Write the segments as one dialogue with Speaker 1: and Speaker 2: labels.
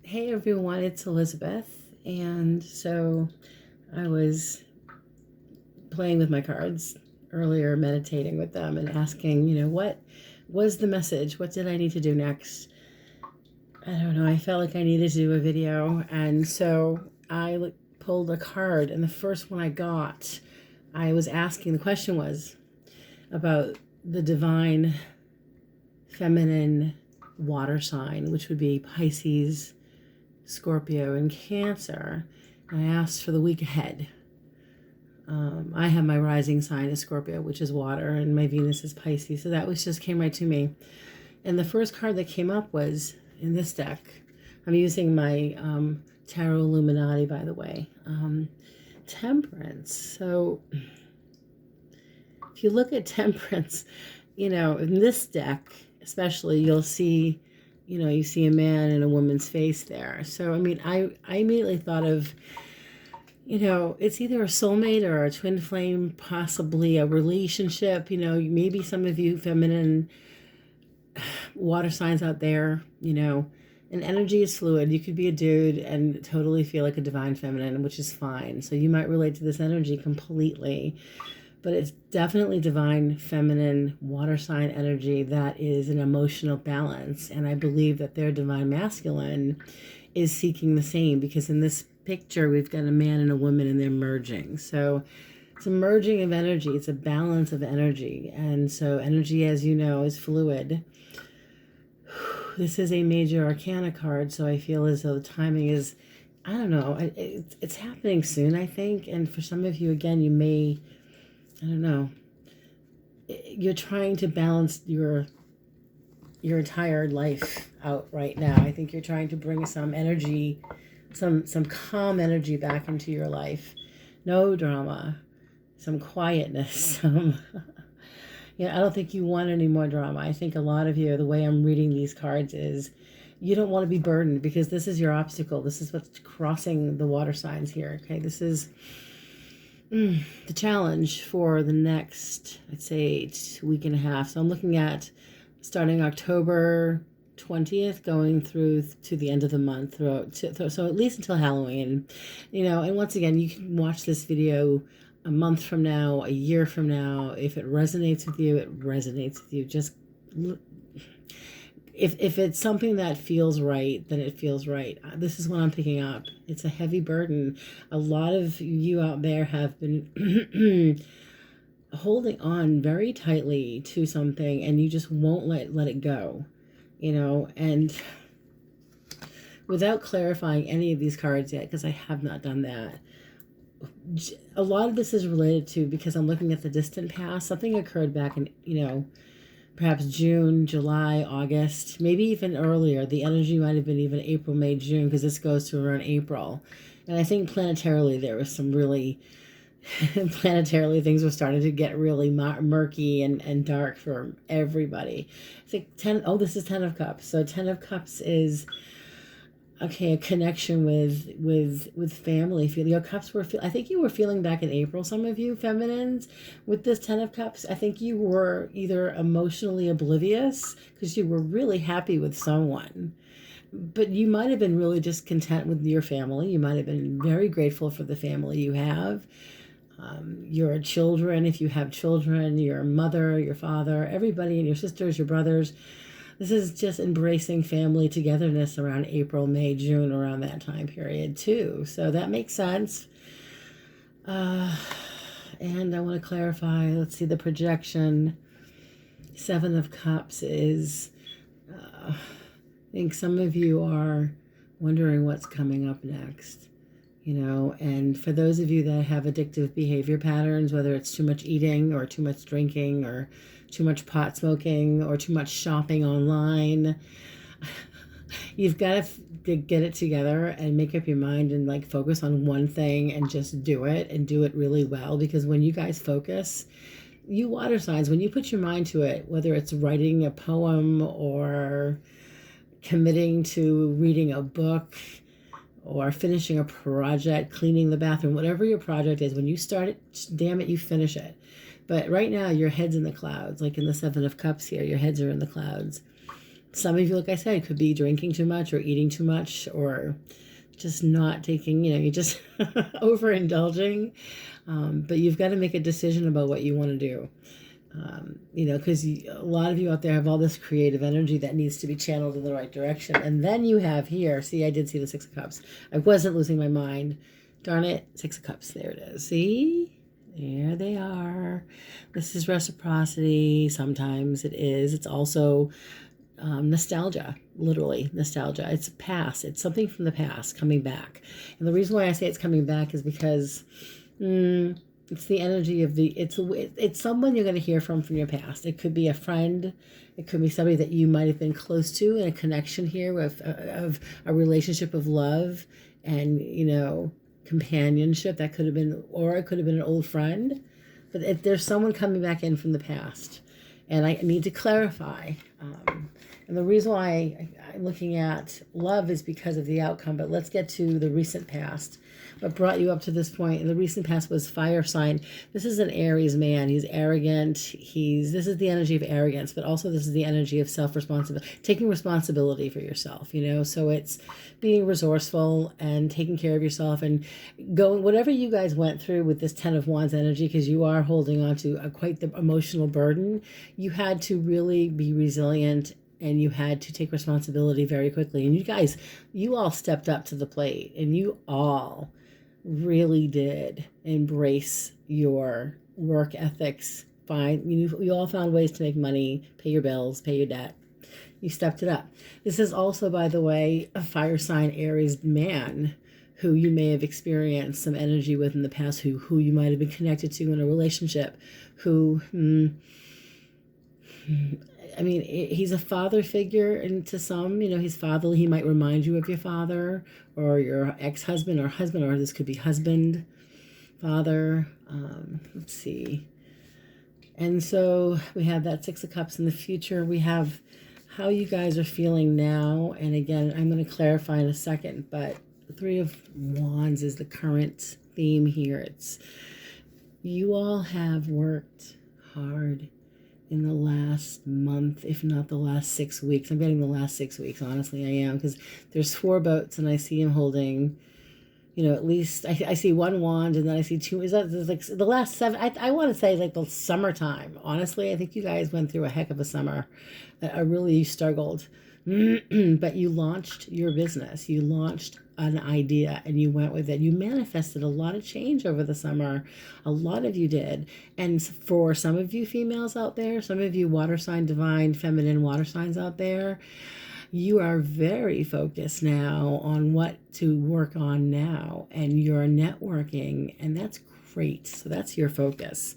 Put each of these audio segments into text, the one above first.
Speaker 1: Hey everyone, it's Elizabeth. And so I was playing with my cards earlier, meditating with them and asking, what was the message? What did I need to do next? I don't know. I felt like I needed to do a video. And so I pulled a card, and the first one I got, I was asking, the question was about the divine feminine water sign, which would be Pisces, Scorpio, and Cancer. And I asked for the week ahead. I have my rising sign as Scorpio, which is water, and my Venus is Pisces. So that was just came right to me. And the first card that came up was in this deck. I'm using my Tarot Illuminati, by the way. Temperance. So if you look at Temperance, in this deck, especially, you'll see, you see a man and a woman's face there. So, I immediately thought of, it's either a soulmate or a twin flame, possibly a relationship. Maybe some of you feminine water signs out there, and energy is fluid. You could be a dude and totally feel like a divine feminine, which is fine. So you might relate to this energy completely. But it's definitely divine feminine water sign energy that is an emotional balance. And I believe that their divine masculine is seeking the same, because in this picture, we've got a man and a woman and they're merging. So it's a merging of energy. It's a balance of energy. And so energy, as you know, is fluid. This is a major arcana card. So I feel as though the timing is, I don't know, it's happening soon, I think. And for some of you, again, you may, I don't know, you're trying to balance your entire life out right now. I think you're trying to bring some energy, some calm energy back into your life. No drama, some quietness, I don't think you want any more drama. I think a lot of you, the way I'm reading these cards is, you don't want to be burdened, because this is your obstacle. This is what's crossing the water signs here, okay? This is the challenge for the next, I'd say, week and a half. So I'm looking at starting October 20th, going through to the end of the month, so at least until Halloween, and once again, you can watch this video a month from now, a year from now. If it resonates with you, it resonates with you. Just if it's something that feels right, then it feels right. This is what I'm picking up. It's a heavy burden. A lot of you out there have been holding on very tightly to something, and you just won't let it go, and without clarifying any of these cards yet, because I have not done that, a lot of this is related to, because I'm looking at the distant past. Something occurred back in, perhaps June, July, August, maybe even earlier. The energy might have been even April, May, June, because this goes to around April. And I think planetarily there was some really, planetarily things were starting to get really murky and dark for everybody. I think this is 10 of Cups. So 10 of Cups is, okay, a connection with family. Your cups were, I think you were feeling back in April, some of you feminines, with this 10 of Cups. I think you were either emotionally oblivious because you were really happy with someone, but you might have been really just content with your family. You might have been very grateful for the family you have. Your children, if you have children, your mother, your father, everybody, and your sisters, your brothers. This is just embracing family togetherness around April, May, June, around that time period too. So that makes sense. And I want to clarify, let's see, the projection. 7 of Cups is, I think some of you are wondering what's coming up next. And for those of you that have addictive behavior patterns, whether it's too much eating or too much drinking or too much pot smoking or too much shopping online, you've got to get it together and make up your mind and focus on one thing and just do it, and do it really well. Because when you guys focus, you water signs, when you put your mind to it, whether it's writing a poem or committing to reading a book or finishing a project, cleaning the bathroom, whatever your project is, when you start it, damn it, you finish it. But right now, your head's in the clouds, like in the 7 of Cups here, your heads are in the clouds. some of you, like I said, could be drinking too much or eating too much or just not taking, you're just overindulging. But you've got to make a decision about what you want to do. Because a lot of you out there have all this creative energy that needs to be channeled in the right direction. And then you have here, see, I did see the Six of Cups. I wasn't losing my mind. Darn it, Six of Cups, there it is. See? There they are. This is reciprocity. Sometimes it is. It's also nostalgia, literally nostalgia. It's past. It's something from the past coming back. And the reason why I say it's coming back is because it's the energy of it's someone you're going to hear from your past. It could be a friend. It could be somebody that you might have been close to, and a connection here with of a relationship of love and, companionship. That could have been, or it could have been an old friend. But if there's someone coming back in from the past, and I need to clarify. And the reason why I'm looking at love is because of the outcome. But let's get to the recent past. What brought you up to this point? And the recent past was fire sign. This is an Aries man. He's arrogant. This is the energy of arrogance, but also this is the energy of self-responsibility, taking responsibility for yourself, So it's being resourceful and taking care of yourself and going, whatever you guys went through with this 10 of Wands energy, because you are holding on to quite the emotional burden. You had to really be resilient, and you had to take responsibility very quickly. And you all stepped up to the plate, and you all really did embrace your work ethics. Fine. You all found ways to make money, pay your bills, pay your debt. You stepped it up. This is also, by the way, a fire sign Aries man who you may have experienced some energy with in the past, who you might have been connected to in a relationship, he's a father figure, and to some, he's fatherly. He might remind you of your father or your ex-husband or husband, or this could be husband, father. Let's see. And so we have that Six of Cups in the future. We have how you guys are feeling now. And again, I'm going to clarify in a second, but the Three of Wands is the current theme here. It's you all have worked hard in the last month, if not the last 6 weeks. I'm getting the last 6 weeks, honestly, I am, because there's 4 boats, and I see him holding, at least, I see 1 wand, and then I see 2, is that like the last 7, I want to say like the summertime. Honestly, I think you guys went through a heck of a summer. I really struggled. But you launched your business. You launched an idea and you went with it. You manifested a lot of change over the summer. A lot of you did. And for some of you females out there, some of you water sign, divine, feminine water signs out there, you are very focused now on what to work on now, and you're networking, and that's great. So that's your focus.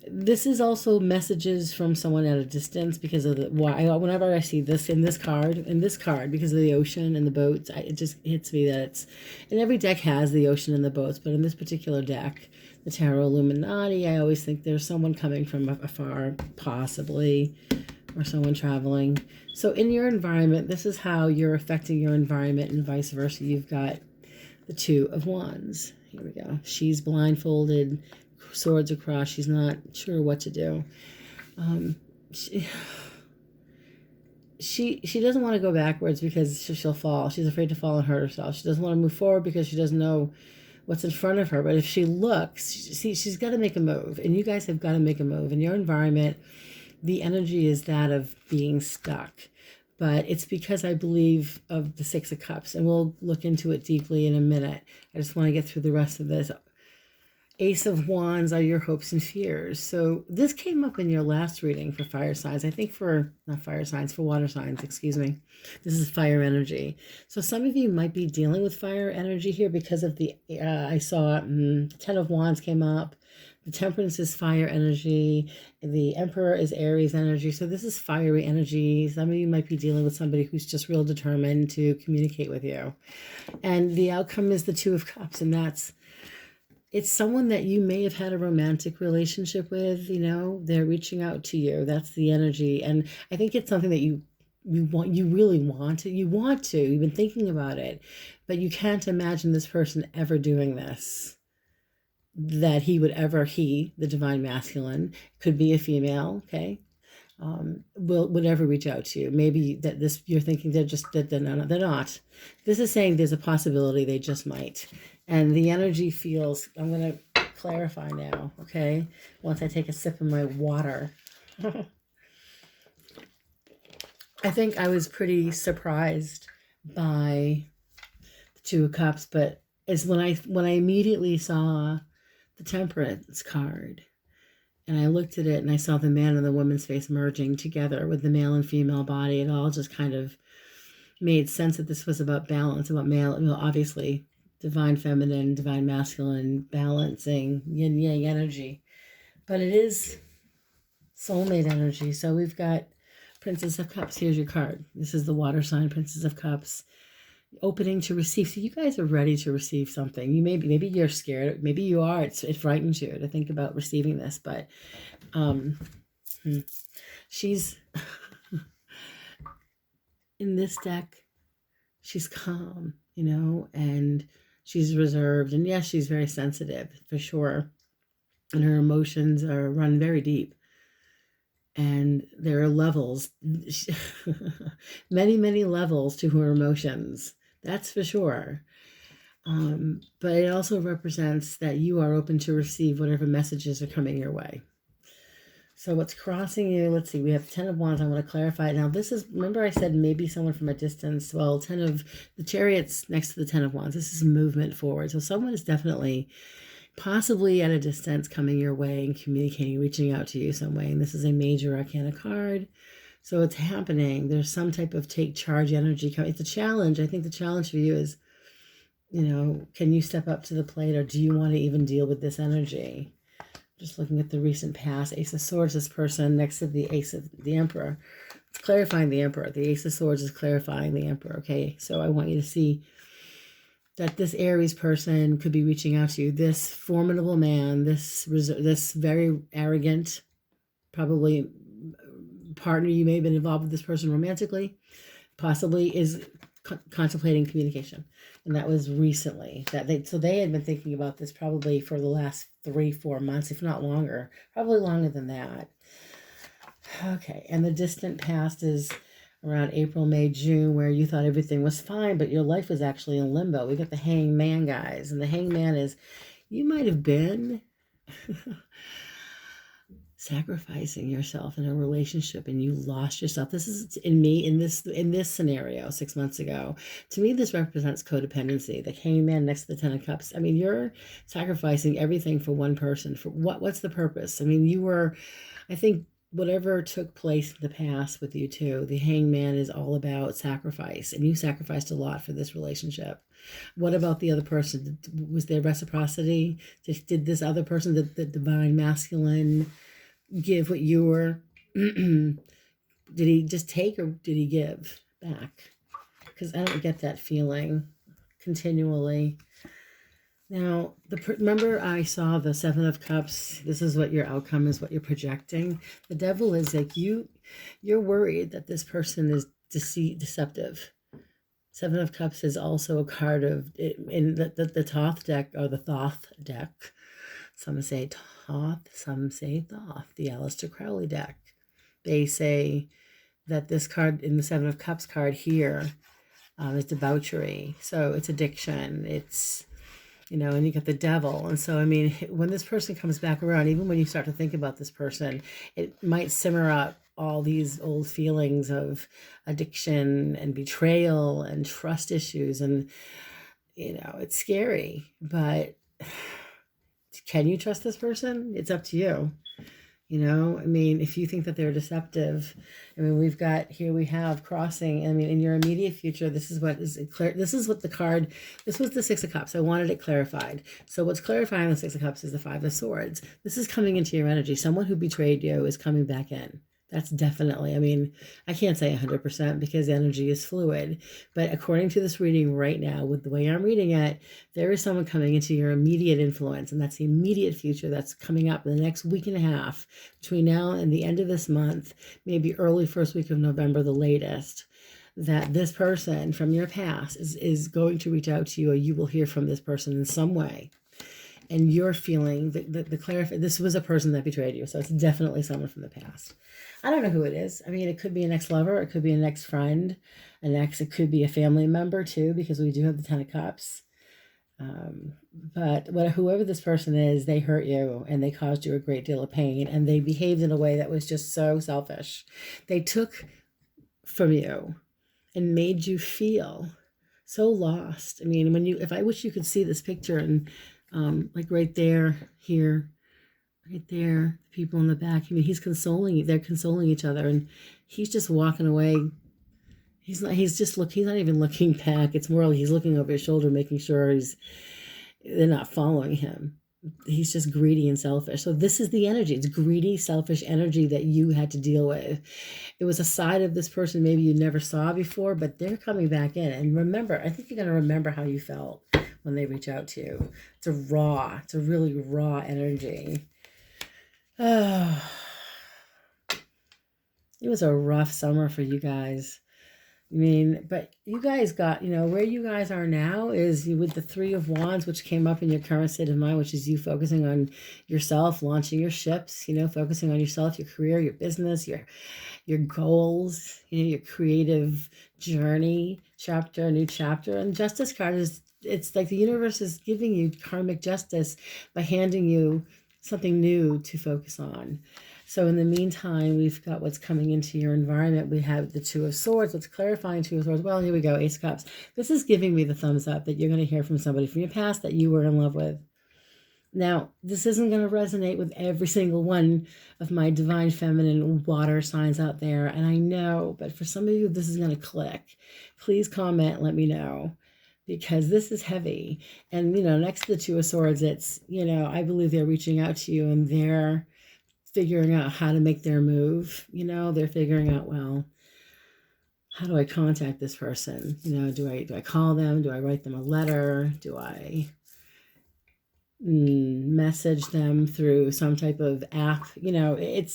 Speaker 1: This is also messages from someone at a distance, because of whenever I see this in this card, because of the ocean and the boats, it just hits me that it's, and every deck has the ocean and the boats, but in this particular deck, the Tarot Illuminati, I always think there's someone coming from afar, possibly, or someone traveling. So in your environment, this is how you're affecting your environment, and vice versa. You've got the Two of Wands. Here we go. She's blindfolded, swords across. She's not sure what to do. She doesn't want to go backwards because she'll fall. She's afraid to fall and hurt herself. She doesn't want to move forward because she doesn't know what's in front of her. But if she looks, she's got to make a move. And you guys have got to make a move. In your environment, the energy is that of being stuck. But it's because I believe of the Six of Cups. And we'll look into it deeply in a minute. I just want to get through the rest of this. Ace of Wands are your hopes and fears. So this came up in your last reading for fire signs. I think for water signs, excuse me. This is fire energy. So some of you might be dealing with fire energy here because of the, I saw 10 of Wands came up. The Temperance is fire energy. The Emperor is Aries energy. So this is fiery energy. Some of you might be dealing with somebody who's just real determined to communicate with you. And the outcome is the Two of Cups, and it's someone that you may have had a romantic relationship with, they're reaching out to you. That's the energy. And I think it's something that you really want. You want to, you've been thinking about it, but you can't imagine this person ever doing this. That he, the divine masculine, could be a female, okay? would ever reach out to you. Maybe that this you're thinking they're not. This is saying there's a possibility they just might. And the energy feels, I'm going to clarify now, okay? Once I take a sip of my water. I think I was pretty surprised by the Two of Cups, but it's when I immediately saw the Temperance card and I looked at it and I saw the man and the woman's face merging together with the male and female body. It all just kind of made sense that this was about balance, about male, obviously divine feminine, divine masculine, balancing yin yang energy. But it is soulmate energy. So we've got Princess of Cups. Here's your card. This is the water sign, Princess of Cups. Opening to receive. So you guys are ready to receive something. You maybe you're scared. Maybe you are. It frightens you to think about receiving this, but she's in this deck. She's calm, and she's reserved, and yes, she's very sensitive for sure, and her emotions are run very deep. And there are levels, many levels to her emotions. That's for sure. But it also represents that you are open to receive whatever messages are coming your way. So what's crossing you, let's see, we have 10 of Wands. I want to clarify it. Now this is, remember I said maybe someone from a distance. Well, 10 of the Chariot's next to the 10 of Wands. This is movement forward. So someone is definitely possibly at a distance coming your way and communicating, reaching out to you some way. And this is a major arcana card. So it's happening. There's some type of take charge energy coming. It's a challenge. I think the challenge for you is, can you step up to the plate, or do you want to even deal with this energy? Just looking at the recent past, Ace of Swords, this person next to the Ace of the Emperor. It's clarifying the Emperor. The Ace of Swords is clarifying the Emperor, okay? So I want you to see that this Aries person could be reaching out to you. This formidable man, this very arrogant, probably partner, you may have been involved with this person romantically, possibly is contemplating communication. And that was recently. So they had been thinking about this probably for the last 3-4 months, if not longer, probably longer than that. Okay, and the distant past is around April, May, June, where you thought everything was fine, but your life was actually in limbo. We got the Hangman, guys, and the Hangman is, you might have been sacrificing yourself in a relationship and you lost yourself. This is in this scenario 6 months ago. To me, this represents codependency. The Hangman next to the 10 of Cups. I mean, you're sacrificing everything for one person. For what's the purpose? I mean, I think whatever took place in the past with you two, the Hangman is all about sacrifice, and you sacrificed a lot for this relationship. What about the other person? Was there reciprocity? Did this other person, the divine masculine, give what you were? Did he just take, or did he give back? Because I don't get that feeling continually. Now, remember I saw the 7 of Cups. This is what your outcome is, what you're projecting. The Devil is like you're worried that this person is deceptive. 7 of Cups is also a card of, in the Thoth deck, or the Thoth deck. Some say Thoth, some say Thoth, the Aleister Crowley deck. They say that this card in the 7 of Cups card here is debauchery. So it's addiction. It's, and you got the Devil. And so, I mean, when this person comes back around, even when you start to think about this person, it might simmer up all these old feelings of addiction and betrayal and trust issues. And, it's scary, but can you trust this person? It's up to you. I mean, if you think that they're deceptive, I mean, we have crossing. I mean, in your immediate future, this is what the card, this was the 6 of Cups. I wanted it clarified. So what's clarifying the 6 of Cups is the 5 of Swords. This is coming into your energy. Someone who betrayed you is coming back in. That's definitely, I mean, I can't say 100% because energy is fluid, but according to this reading right now, with the way I'm reading it, there is someone coming into your immediate influence, and that's the immediate future that's coming up in the next week and a half, between now and the end of this month, maybe early first week of November, the latest, that this person from your past is going to reach out to you, or you will hear from this person in some way. and you're feeling the clarify. This was a person that betrayed you, so it's definitely someone from the past. I don't know who it is. I mean, it could be an ex-lover, it could be an ex-friend, it could be a family member too, because we do have the Ten of Cups. But whoever this person is, they hurt you and they caused you a great deal of pain, and they behaved in a way that was just so selfish. They took from you and made you feel so lost. I mean, if I wish you could see this picture, and like right there, here, right there, the people in the back. I mean, he's consoling you. They're consoling each other, and he's just walking away. He's not even looking back. It's more like he's looking over his shoulder, making sure they're not following him. He's just greedy and selfish. So this is the energy. It's greedy, selfish energy that you had to deal with. It was a side of this person maybe you never saw before, but they're coming back in. And remember, I think you're going to remember how you felt when they reach out to you. It's a really raw energy. Oh, it was a rough summer for you guys. I mean, but you guys got, where you guys are now is with the Three of Wands, which came up in your current state of mind, which is you focusing on yourself, launching your ships, focusing on yourself, your career, your business, your goals, your creative journey, new chapter. And Justice card it's like the universe is giving you karmic justice by handing you something new to focus on. So in the meantime, we've got what's coming into your environment. We have the Two of Swords. What's clarifying Two of Swords? Well, here we go, Ace of Cups. This is giving me the thumbs up that you're going to hear from somebody from your past that you were in love with. Now, this isn't going to resonate with every single one of my divine feminine water signs out there, and I know, but for some of you, this is going to click. Please comment, let me know, because this is heavy. And, next to the Two of Swords, it's, I believe they're reaching out to you, and they're figuring out how to make their move. They're figuring out, well, how do I contact this person? Do I call them? Do I write them a letter? Do I message them through some type of app? It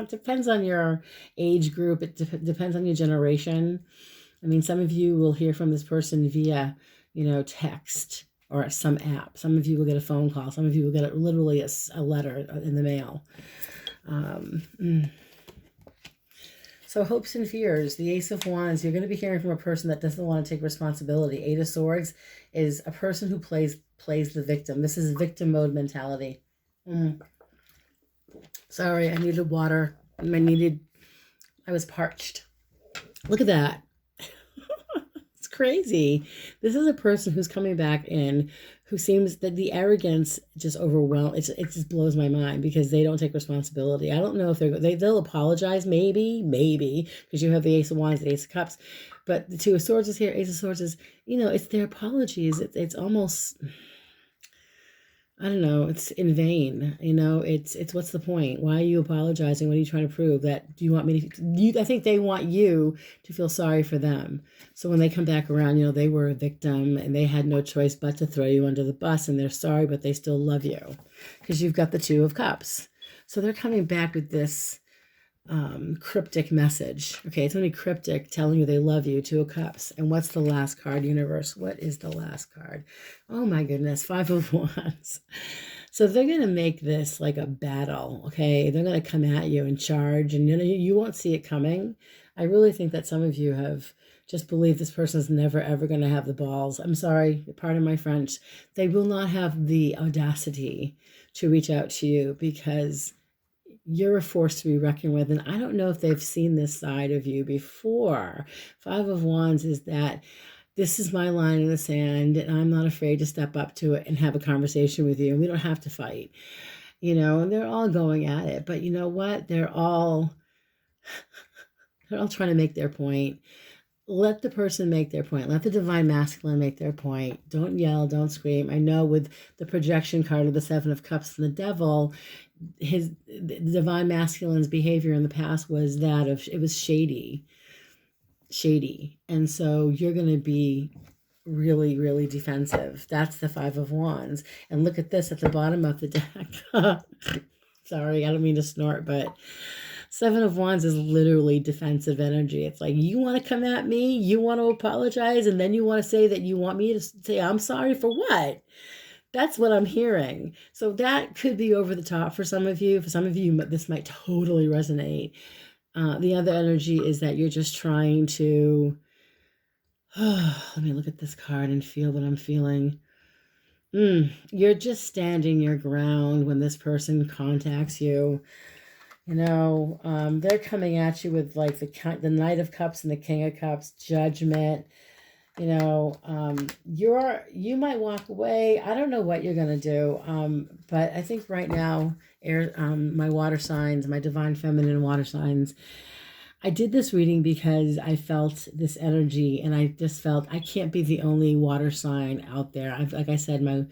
Speaker 1: depends on your age group. It depends on your generation. I mean, some of you will hear from this person via, text or some app. Some of you will get a phone call. Some of you will get literally a letter in the mail. So hopes and fears, the Ace of Wands, you're going to be hearing from a person that doesn't want to take responsibility. Eight of Swords is a person who plays the victim. This is victim mode mentality. Sorry, I needed water. I was parched. Look at that. It's crazy. This is a person who's coming back in, who seems that the arrogance just overwhelms. It just blows my mind because they don't take responsibility. I don't know if they'll apologize, maybe, because you have the Ace of Wands, the Ace of Cups, but the Two of Swords is here. Ace of Swords is, it's their apologies. It's almost, I don't know, it's in vain. It's what's the point? Why are you apologizing? What are you trying to prove? That do you want me to? I think they want you to feel sorry for them. So when they come back around, they were a victim and they had no choice but to throw you under the bus, and they're sorry, but they still love you because you've got the Two of Cups. So they're coming back with this cryptic message. Okay, it's going to be cryptic, telling you they love you. Two of Cups. And what's the last card, universe? What is the last card? Oh my goodness, Five of Wands. So they're going to make this like a battle, okay? They're going to come at you and charge, and you won't see it coming. I really think that some of you have just believed this person's never, ever going to have the balls. I'm sorry, pardon my French. They will not have the audacity to reach out to you because you're a force to be reckoned with. And I don't know if they've seen this side of you before. Five of Wands is that this is my line in the sand, and I'm not afraid to step up to it and have a conversation with you. And we don't have to fight, and they're all going at it. But you know what? They're all trying to make their point. Let the person make their point. Let the divine masculine make their point. Don't yell, don't scream. I know with the projection card of the Seven of Cups and the Devil, the divine masculine's behavior in the past was that it was shady. And so you're going to be really, really defensive. That's the Five of Wands. And look at this at the bottom of the deck. Sorry, I don't mean to snort, but Seven of Wands is literally defensive energy. It's like, you want to come at me, you want to apologize, and then you want to say that you want me to say, I'm sorry for what? That's what I'm hearing. So that could be over the top for some of you. For some of you, this might totally resonate. The other energy is that you're just trying to, let me look at this card and feel what I'm feeling. You're just standing your ground when this person contacts you. They're coming at you with like the Knight of Cups and the King of Cups, judgment. You might walk away. I don't know what you're gonna do. But I think right now, my water signs, my divine feminine water signs, I did this reading because I felt this energy, and I just felt I can't be the only water sign out there. Like I said, my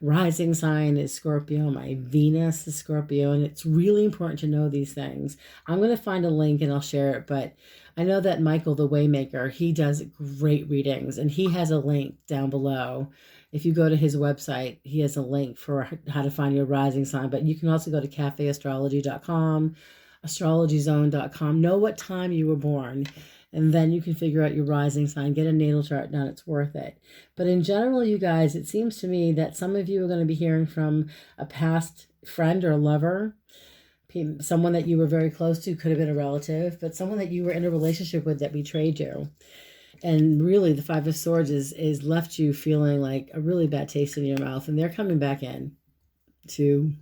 Speaker 1: rising sign is Scorpio, my Venus is Scorpio, and it's really important to know these things. I'm going to find a link and I'll share it, but I know that Michael, the Waymaker, he does great readings, and he has a link down below. If you go to his website, he has a link for how to find your rising sign, but you can also go to cafeastrology.com, astrologyzone.com, know what time you were born, and then you can figure out your rising sign, get a natal chart done. It's worth it. But in general, you guys, it seems to me that some of you are going to be hearing from a past friend or lover, someone that you were very close to, could have been a relative, but someone that you were in a relationship with that betrayed you. And really, the Five of Swords is left you feeling like a really bad taste in your mouth, and they're coming back in to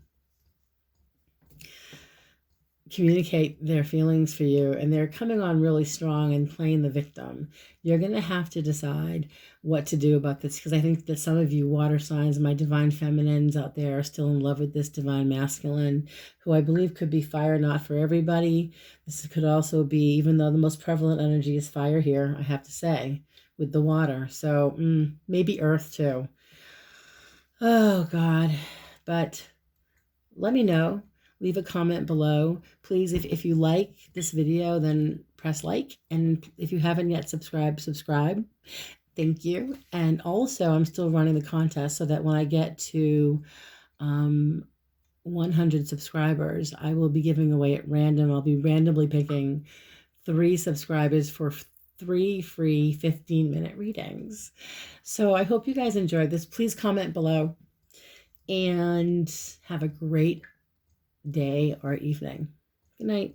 Speaker 1: communicate their feelings for you, and they're coming on really strong and playing the victim. You're going to have to decide what to do about this, because I think that some of you water signs, my divine feminines out there, are still in love with this divine masculine, who I believe could be fire, not for everybody. This could also be, even though the most prevalent energy is fire here, I have to say, with the water. So maybe earth too. Oh God. But let me know. Leave a comment below. Please, if you like this video, then press like. And if you haven't yet subscribed, subscribe. Thank you. And also, I'm still running the contest so that when I get to 100 subscribers, I will be giving away at random. I'll be randomly picking 3 subscribers for 3 free 15-minute readings. So I hope you guys enjoyed this. Please comment below and have a great day or evening. Good night.